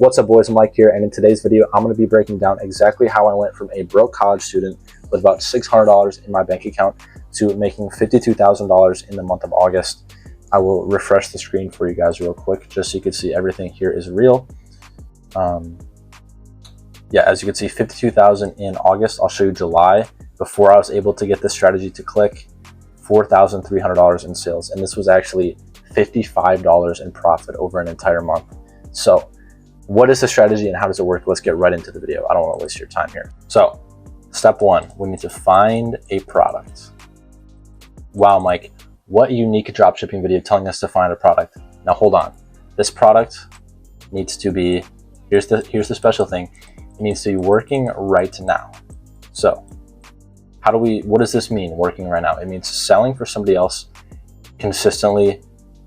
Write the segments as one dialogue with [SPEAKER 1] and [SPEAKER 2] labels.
[SPEAKER 1] What's up, boys? Mike here, and in today's video I'm going to be breaking down exactly how I went from a broke college student with about $600 in my bank account to making $52,000 in the month of August. I will refresh the screen for you guys real quick just so you can see everything here is real. Yeah, as you can see, $52,000 in August. I'll show you July. Before I was able to get this strategy to click, $4,300 in sales, and this was actually $55 in profit over an entire month. So what is the strategy and how does it work? Let's get right into the video. I don't want to waste your time here. So step one, we need to find a product. Wow, Mike, what unique dropshipping video telling us to find a product? Now hold on. This product needs to be, here's the special thing. It needs to be working right now. So what does this mean, working right now? It means selling for somebody else, consistently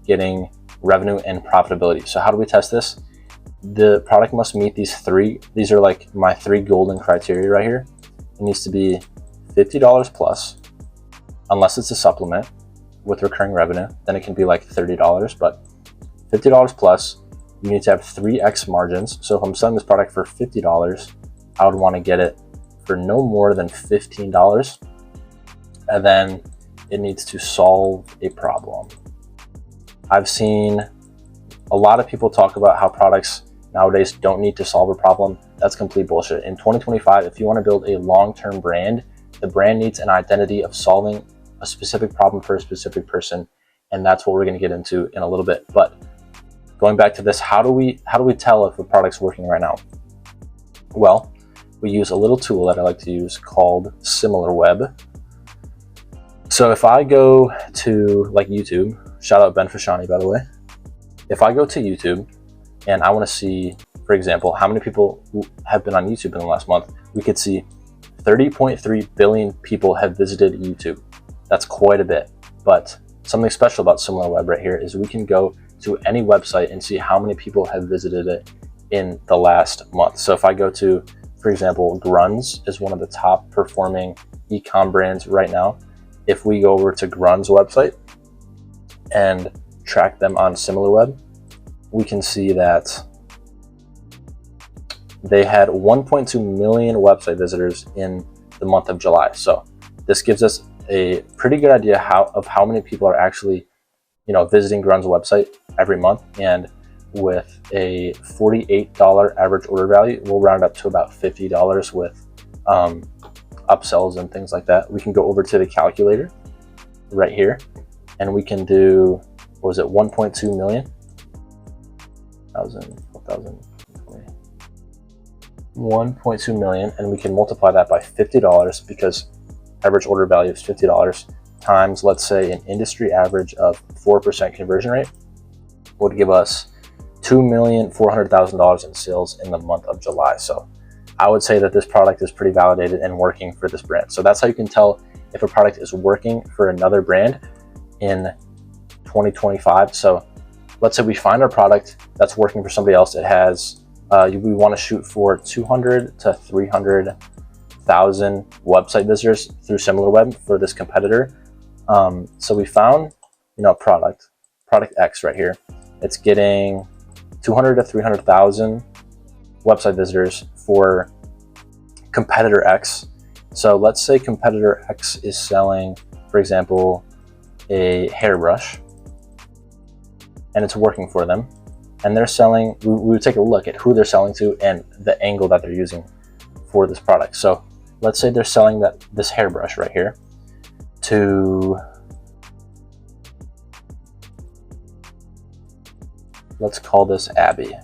[SPEAKER 1] getting revenue and profitability. So how do we test this? The product must meet these are like my three golden criteria right here. It needs to be $50 plus, unless it's a supplement with recurring revenue, then it can be like $30, but $50 plus. You need to have 3x margins. So if I'm selling this product for $50, I would want to get it for no more than $15. And then it needs to solve a problem. I've seen a lot of people talk about how products nowadays don't need to solve a problem. That's complete bullshit. In 2025, if you want to build a long-term brand, the brand needs an identity of solving a specific problem for a specific person. And that's what we're going to get into in a little bit. But going back to this, how do we tell if a product's working right now? Well, we use a little tool that I like to use called SimilarWeb. So if I go to like YouTube, shout out Ben Fashani, by the way. If I go to YouTube and I want to see, for example, how many people have been on YouTube in the last month, we could see 30.3 billion people have visited YouTube. That's quite a bit. But something special about SimilarWeb right here is we can go to any website and see how many people have visited it in the last month. So if I go to, for example, Grunz is one of the top performing e-com brands right now. If we go over to Grunz website and track them on SimilarWeb, we can see that they had 1.2 million website visitors in the month of July. So this gives us a pretty good idea of how many people are actually, visiting Grunz website every month. And with a $48 average order value, we'll round up to about $50 with upsells and things like that. We can go over to the calculator right here and we can do, 1.2 million? 1.2 million, and we can multiply that by $50 because average order value is $50 times, let's say, an industry average of 4% conversion rate would give us $2,400,000 in sales in the month of July. So I would say that this product is pretty validated and working for this brand. So that's how you can tell if a product is working for another brand in 2025. So let's say we find our product that's working for somebody else. It has, we want to shoot for 200 to 300,000 website visitors through SimilarWeb for this competitor. So we found, product X right here. It's getting 200 to 300,000 website visitors for competitor X. So let's say competitor X is selling, for example, a hairbrush, and it's working for them. And they're selling, we would take a look at who they're selling to and the angle that they're using for this product. So let's say they're selling this hairbrush right here to, let's call this Abby.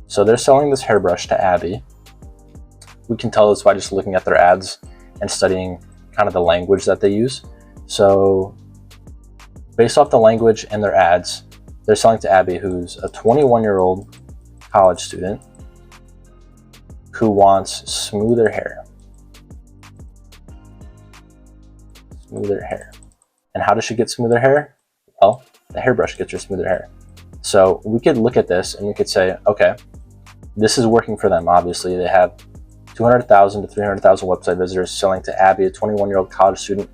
[SPEAKER 1] So they're selling this hairbrush to Abby. We can tell this by just looking at their ads and studying kind of the language that they use. So based off the language and their ads, they're selling to Abby, who's a 21-year-old college student who wants smoother hair. Smoother hair. And how does she get smoother hair? Well, the hairbrush gets her smoother hair. So we could look at this and we could say, okay, this is working for them. Obviously, they have 200,000 to 300,000 website visitors selling to Abby, a 21-year-old college student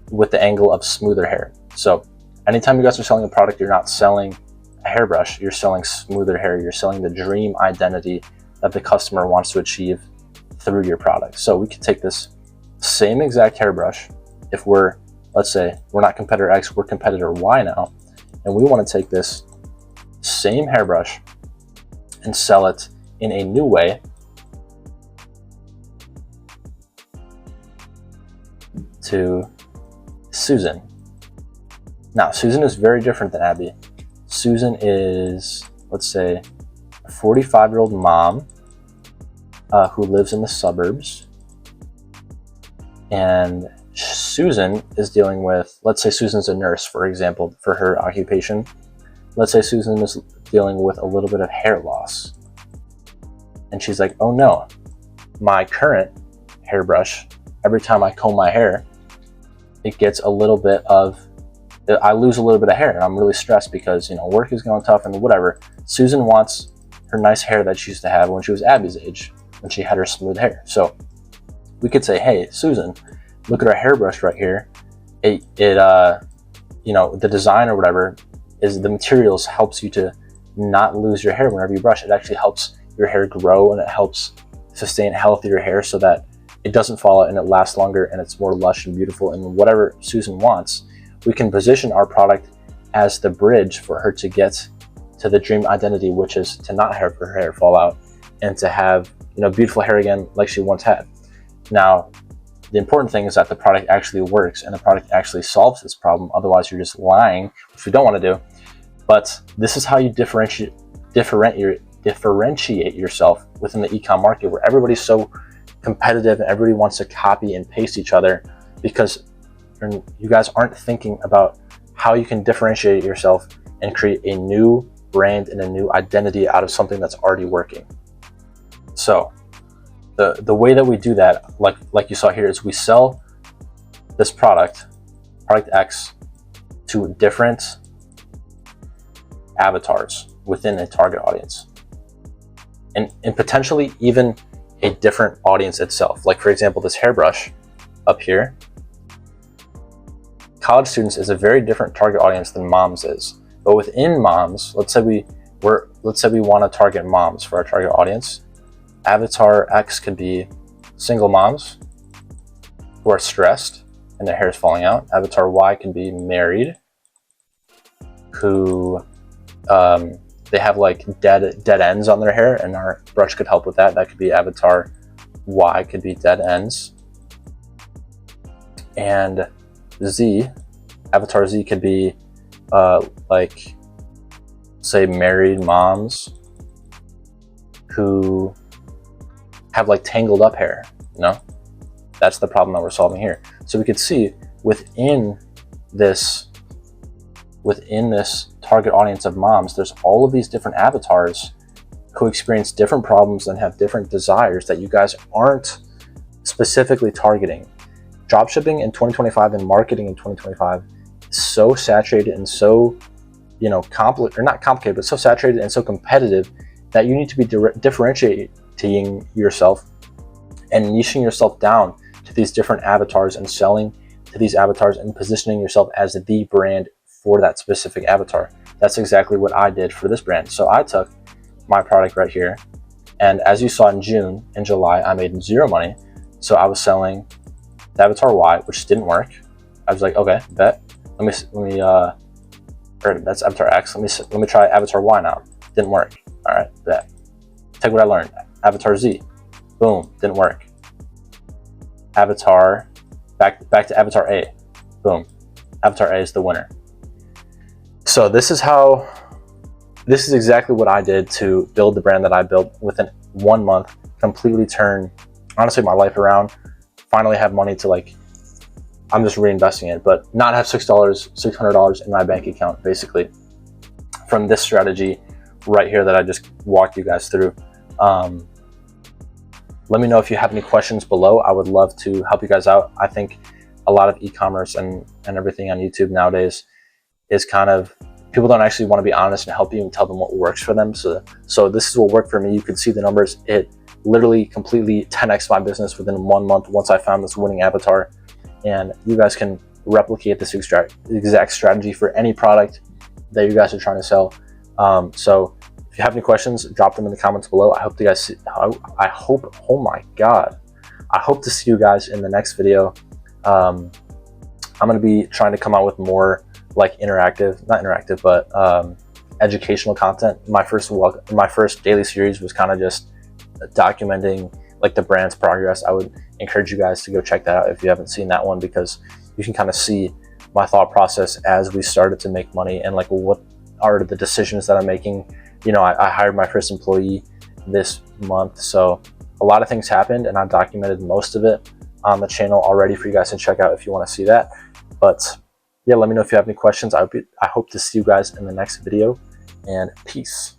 [SPEAKER 1] with the angle of smoother hair. So anytime you guys are selling a product, you're not selling a hairbrush, you're selling smoother hair. You're selling the dream identity that the customer wants to achieve through your product. So we could take this same exact hairbrush. If let's say we're not competitor X, we're competitor Y now, and we want to take this same hairbrush and sell it in a new way to Susan. Now, Susan is very different than Abby. Susan is, let's say, a 45-year-old mom who lives in the suburbs. And Susan is dealing with, let's say Susan's a nurse, for example, for her occupation. Let's say Susan is dealing with a little bit of hair loss. And she's like, oh no, my current hairbrush, every time I comb my hair, it gets a little bit of, I lose a little bit of hair, and I'm really stressed because, work is going tough and whatever. Susan wants her nice hair that she used to have when she was Abby's age, when she had her smooth hair. So we could say, hey, Susan, look at our hairbrush right here. The design or whatever is the materials helps you to not lose your hair whenever you brush. It actually helps your hair grow, and it helps sustain healthier hair so that it doesn't fall out and it lasts longer and it's more lush and beautiful. And whatever Susan wants, we can position our product as the bridge for her to get to the dream identity, which is to not have her hair fall out and to have, beautiful hair again like she once had. Now, the important thing is that the product actually works and the product actually solves this problem. Otherwise, you're just lying, which we don't want to do. But this is how you differentiate yourself within the e-com market, where everybody's so competitive and everybody wants to copy and paste each other, because you guys aren't thinking about how you can differentiate yourself and create a new brand and a new identity out of something that's already working. So the way that we do that, like you saw here, is we sell this product X, to different avatars within a target audience, and potentially even a different audience itself. Like, for example, this hairbrush up here, college students is a very different target audience than moms is. But within moms, let's say we want to target moms for our target audience. Avatar X could be single moms who are stressed and their hair is falling out. Avatar Y can be married, who they have like dead ends on their hair, and our brush could help with that. That could be Avatar Y, could be dead ends. And Avatar Z could be like, say, married moms who have like tangled up hair. That's the problem that we're solving here. So we could see within this target audience of moms, there's all of these different avatars who experience different problems and have different desires that you guys aren't specifically targeting. Dropshipping in 2025 and marketing in 2025 is so saturated and so, not complicated, but so saturated and so competitive that you need to be differentiating yourself and niching yourself down to these different avatars and selling to these avatars and positioning yourself as the brand for that specific avatar. That's exactly what I did for this brand. So I took my product right here, and as you saw in June and July, I made zero money. So I was selling the Avatar Y, which didn't work. I was like, okay, bet. Let me or that's Avatar X. Let me try Avatar Y now. Didn't work. All right, bet. Take what I learned. Avatar Z, boom, didn't work. Avatar, back to Avatar A, boom. Avatar A is the winner. So this is exactly what I did to build the brand that I built within 1 month, completely turn, honestly, my life around, finally have money to, like, I'm just reinvesting it, but not have $600 in my bank account, basically, from this strategy right here that I just walked you guys through. Let me know if you have any questions below. I would love to help you guys out. I think a lot of e-commerce and everything on YouTube nowadays is kind of, people don't actually want to be honest and help you and tell them what works for them. So this is what worked for me. You can see the numbers. It literally completely 10x my business within 1 month once I found this winning avatar. And you guys can replicate this exact strategy for any product that you guys are trying to sell. So if you have any questions, drop them in the comments below. I hope you guys see, I hope, oh my God, I hope to see you guys in the next video. I'm going to be trying to come out with more like interactive, not interactive, but educational content. My first daily series was kind of just documenting like the brand's progress. I would encourage you guys to go check that out if you haven't seen that one, because you can kind of see my thought process as we started to make money and like what are the decisions that I'm making. You know, I hired my first employee this month, so a lot of things happened, and I've documented most of it on the channel already for you guys to check out if you want to see that. But yeah, let me know if you have any questions. I hope to see you guys in the next video, and peace.